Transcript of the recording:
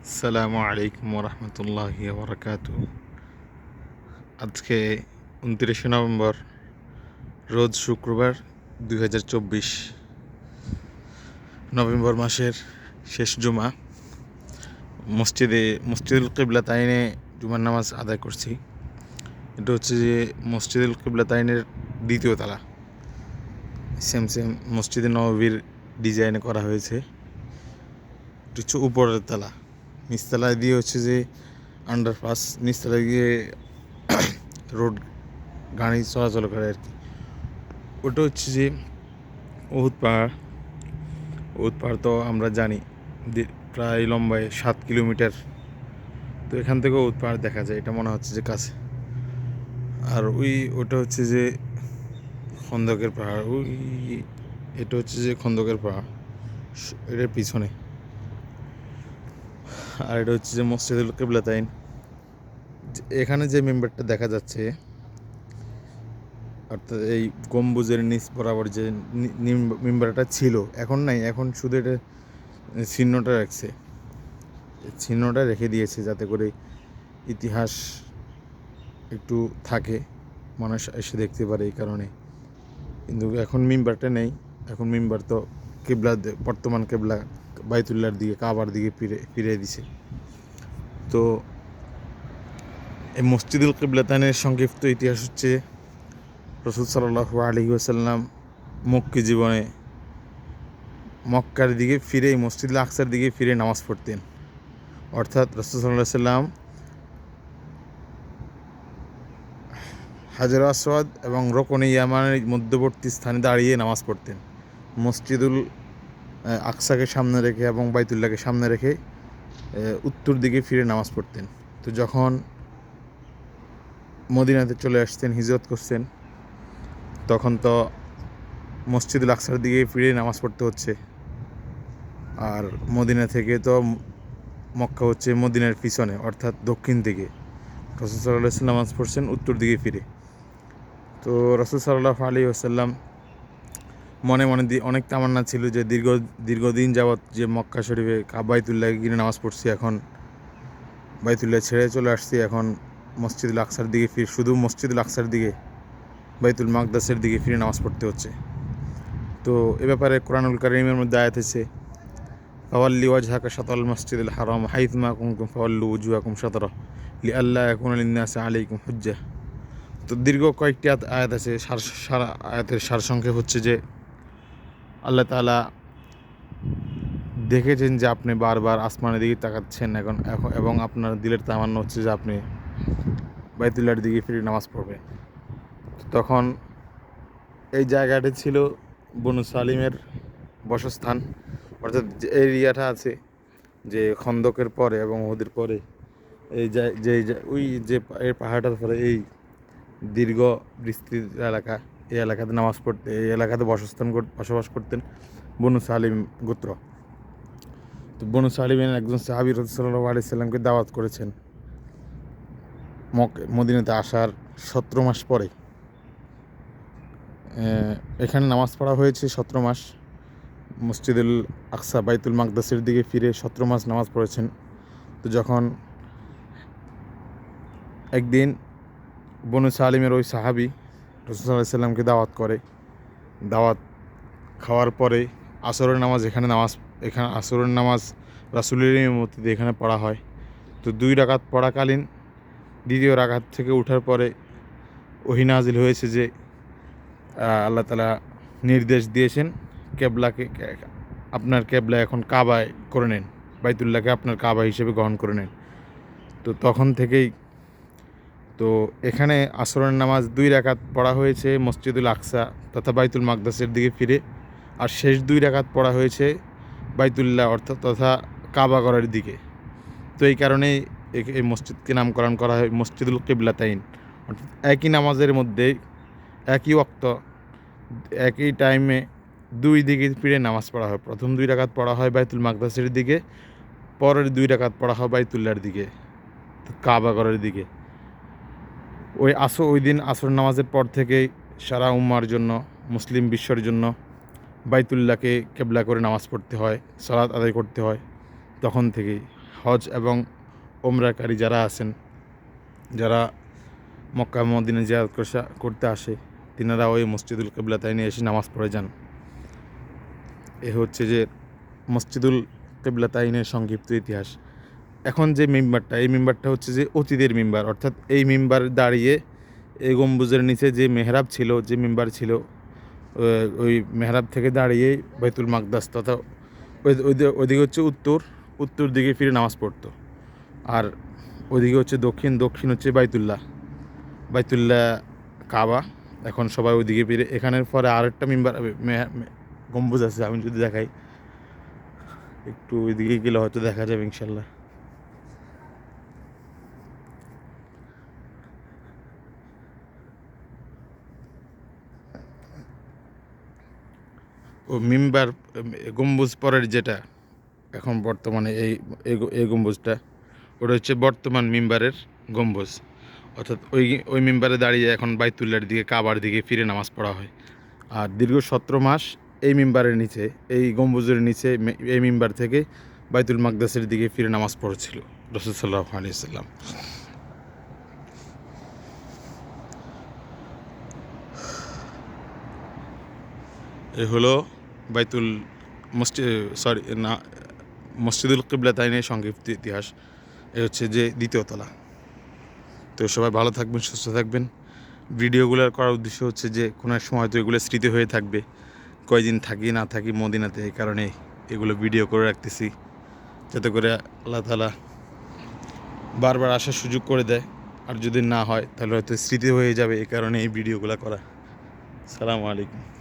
আসসালামু আলাইকুম রহমতুল্লাহি বারাকাতু। আজকে 29 নভেম্বর, রোজ শুক্রবার 2024, নভেম্বর মাসের শেষ জুমা। মসজিদুল কিবলাতাইনে জুমার নামাজ আদায় করছি। এটা হচ্ছে যে মসজিদুল কিবলাতাইনের দ্বিতীয় তলা, সেম মসজিদে নববীর ডিজাইনে করা হয়েছে। এটা হচ্ছে উপরের তলা, নিচতলায় দিয়ে হচ্ছে যে আন্ডারপাস, নিচতলায় গিয়ে রোড গাড়ি চলাচল করে আর কি। ওটা হচ্ছে যে উহুদ পাহাড়। উহুদ পাহাড় তো আমরা জানি প্রায় লম্বায় 7 কিলোমিটার। তো এখান থেকেও উহুদ পাহাড় দেখা যায়, এটা মনে হচ্ছে যে কাছে। আর ওটা হচ্ছে যে খন্দকের পাহাড়, এটা হচ্ছে যে খন্দকের পাহাড়, এটার পিছনে। আর এটা হচ্ছে যে মসজিদুল কিবলাতাইন। এখানে যে মেম্বারটা দেখা যাচ্ছে, অর্থাৎ এই গম্বুজের নিচ বরাবর যে মেম্বারটা ছিল, এখন নাই, এখন শুধু এটা চিহ্নটা রাখছে, চিহ্নটা রেখে দিয়েছে যাতে করে ইতিহাস একটু থাকে, মানুষ এসে দেখতে পারে এই কারণে। কিন্তু এখন মেম্বারটা নেই, এখন মেম্বার তো কেবলা, বর্তমান কেবলা বাইতুল্লাহর দিকে, কাবার দিকে ফিরে দিছে। তো এই মসজিদুল কিবলাতাইনের সংক্ষিপ্ত ইতিহাস হচ্ছে, রাসূল সাল্লাল্লাহু আলাইহি ওয়াসাল্লাম মক্কি জীবনে মক্কার দিকে ফিরে, মসজিদুল আকসার দিকে ফিরে নামাজ পড়তেন। অর্থাৎ রাসূল সাল্লাল্লাহু আলাইহি ওয়াসাল্লাম হাজর আসওয়াদ এবং রুকনে ইয়ামানের মধ্যবর্তী স্থানে দাঁড়িয়ে নামাজ পড়তেন, মসজিদুল আকসাকে সামনে রেখে এবং বাইতুল্লাহকে সামনে রেখে উত্তর দিকে ফিরে নামাজ পড়তেন। তো যখন মদিনাতে চলে আসতেন, হিজরত করছেন, তখন তো মসজিদুল আকসার দিকে ফিরে নামাজ পড়তে হচ্ছে। আর মদিনা থেকে তো মক্কা হচ্ছে মদিনার পিছনে, অর্থাৎ দক্ষিণ দিকে। রাসূল সাল্লাল্লাহু আলাইহি ওয়াসাল্লাম নামাজ পড়ছেন উত্তর দিকে ফিরে। তো রাসূল সাল্লাল্লাহু আলাইহি ওয়াসাল্লাম মনে মনে অনেক তামান্না ছিল যে দীর্ঘদিন যাবৎ যে মক্কা শরীফে বাইতুল্লাহ গিয়ে নামাজ পড়ছি, এখন বাইতুল্লাহ ছেড়ে চলে আসছি, এখন মসজিদুল আকসার দিকে শুধু মসজিদুল আকসার দিকে, বাইতুল মাকদাসের দিকে ফিরে নামাজ পড়তে হচ্ছে। তো এ ব্যাপারে কোরআনুল কারীমের মধ্যে আয়াত আছে, ফাওয়াল্লি ওয়াজহাকা শাতরাল মসজিদুল হারাম হাইথুমা কুনতুম ফাওয়াল্লু উজুহাকুম শাতরাহু লিআল্লা ইয়াকুনা লিন-নাসি আলাইকুম হুজ্জাহ। তো দীর্ঘ কয়েকটি আয়াত আছে, আয়াতের সারসংক্ষেপ হচ্ছে যে আল্লাহ তাআলা দেখেছেন যে আপনি বারবার আসমানের দিকে তাকাচ্ছেন এবং আপনার দিলের তামান্না হচ্ছে যে আপনি বাইতুল্লাহর দিকে ফিরে নামাজ পড়বেন। তখন এই জায়গাটি ছিল বনু সালিমের বাসস্থান, অর্থাৎ যে এরিয়াটা আছে যে খন্দকের পরে এবং ওদের পরে, এই ওই যে এই পাহাড়টার পরে এই দীর্ঘ বিস্তৃত এলাকা, এই এলাকাতে এই এলাকাতে বসবাস করতেন বনু সালিম গোত্র। তো বনু সালিমের একজন সাহাবী রাসূলুল্লাহ সাল্লাল্লাহু আলাইহি সাল্লামকে দাওয়াত করেছেন মদিনাতে আসার 17 মাস পরে। এখানে নামাজ পড়া হয়েছে 17 মাস, মসজিদুল আকসা বাইতুল মাকদাসের দিকে ফিরে 17 মাস নামাজ পড়েছেন। তো যখন একদিন বনু সালিমের ওই সাহাবী রাসূলুল্লাহ সাল্লাল্লাহু আলাইহি সাল্লামকে দাওয়াত খাওয়ার পরে এখানে আসরের নামাজ রাসূলের ইমামতিতে এখানে পড়া হয়। তো 2 রাকাত পড়াকালীন দ্বিতীয় রাকাত থেকে ওঠার পরে ওহী নাজিল হয়েছে যে আল্লাহ তাআলা নির্দেশ দিয়েছেন আপনার কেবলা এখন কাবায় করে নেন, বাইতুল্লাহকে আপনার কাবা হিসেবে গ্রহণ করে নেন। তো তখন থেকেই তো এখানে আসরের নামাজ 2 রাকাত পড়া হয়েছে মসজিদুল আকসা তথা বাইতুল মাকদাসের দিকে ফিরে, আর শেষ 2 রাকাত পড়া হয়েছে বাইতুল্লাহ অর্থাৎ তথা কাবা ঘরের দিকে। তো এই কারণেই এই মসজিদকে নামকরণ করা হয় মসজিদুল কিবলাতাইন, অর্থাৎ একই নামাজের মধ্যে একই ওয়াক্ত একই টাইমে 2 দিকে ফিরে নামাজ পড়া হয়। প্রথম 2 রাকাত পড়া হয় বাইতুল মাকদাসের দিকে, পরের 2 রাকাত পড়া হয় বাইতুল্লাহর দিকে, কাবা ঘরের দিকে। ওই দিন আসর নামাজের পর থেকেই সারা উম্মার জন্য, মুসলিম বিশ্বের জন্য বাইতুল্লাহকে কেবলা করে নামাজ পড়তে হয়, সালাত আদায় করতে হয় তখন থেকেই। হজ এবং ওমরাকারী যারা আছেন, যারা মক্কা মদিনা জিয়ারত করতে আসে, তিনারা ওই মসজিদুল কিবলাতাইনে এসে নামাজ পড়ে যান। এ হচ্ছে যে মসজিদুল কিবলাতাইনের সংক্ষিপ্ত ইতিহাস। এখন যে মিম্বারটা, এই মিম্বারটা হচ্ছে যে অতীতের মিম্বার, অর্থাৎ এই মিম্বার দাঁড়িয়ে এই গম্বুজের নিচে যে মেহরাব ছিল, যে মিম্বার ছিল, ওই মেহরাব থেকে দাঁড়িয়ে বাইতুল মাকদাস তথা ওইদিকে হচ্ছে উত্তর দিকে ফিরে নামাজ পড়তো। আর ওইদিকে হচ্ছে দক্ষিণ হচ্ছে বাইতুল্লাহ কাবা। এখন সবাই ওইদিকে ফিরে, এখানের পরে আরেকটা মিম্বার গম্বুজ আছে, আমি যদি দেখাই একটু, ওইদিকে গেলে হয়তো দেখা যাবে ইনশাল্লাহ। ও মিম্বার গম্বুজ পরের যেটা এখন বর্তমানে এই গম্বুজটা, ওটা হচ্ছে বর্তমান মিম্বারের গম্বুজ। অর্থাৎ ওই মিম্বারে দাঁড়িয়ে এখন বাইতুল্লার দিকে কাবার দিকে ফিরে নামাজ পড়া হয়। আর দীর্ঘ 17 মাস এই মিম্বারের নিচে, এই গম্বুজের নিচে, এই মিম্বার থেকে বাইতুল মাকদাসের দিকে ফিরে নামাজ পড়েছিল রাসূল সাল্লাল্লাহু আলাইহি ওয়াসাল্লাম। এ হলো বাইতুল মসজিদুল কিবলাতাইনের সংক্ষিপ্ত ইতিহাস। এ হচ্ছে যে দ্বিতীয় তলা। তো সবাই ভালো থাকবেন, সুস্থ থাকবেন। ভিডিওগুলো করার উদ্দেশ্য হচ্ছে যে কোনো এক সময় তো এগুলো স্মৃতি হয়ে থাকবে, কয়দিন থাকি না থাকি মদিনাতে, এই কারণে এগুলো ভিডিও করে রাখতেছি, যাতে করে আল্লাহ তাআলা বারবার আসার সুযোগ করে দেয়। আর যদি না হয় তাহলে হয়তো স্মৃতি হয়ে যাবে, এই কারণে এই ভিডিওগুলো করা। আসসালামু আলাইকুম।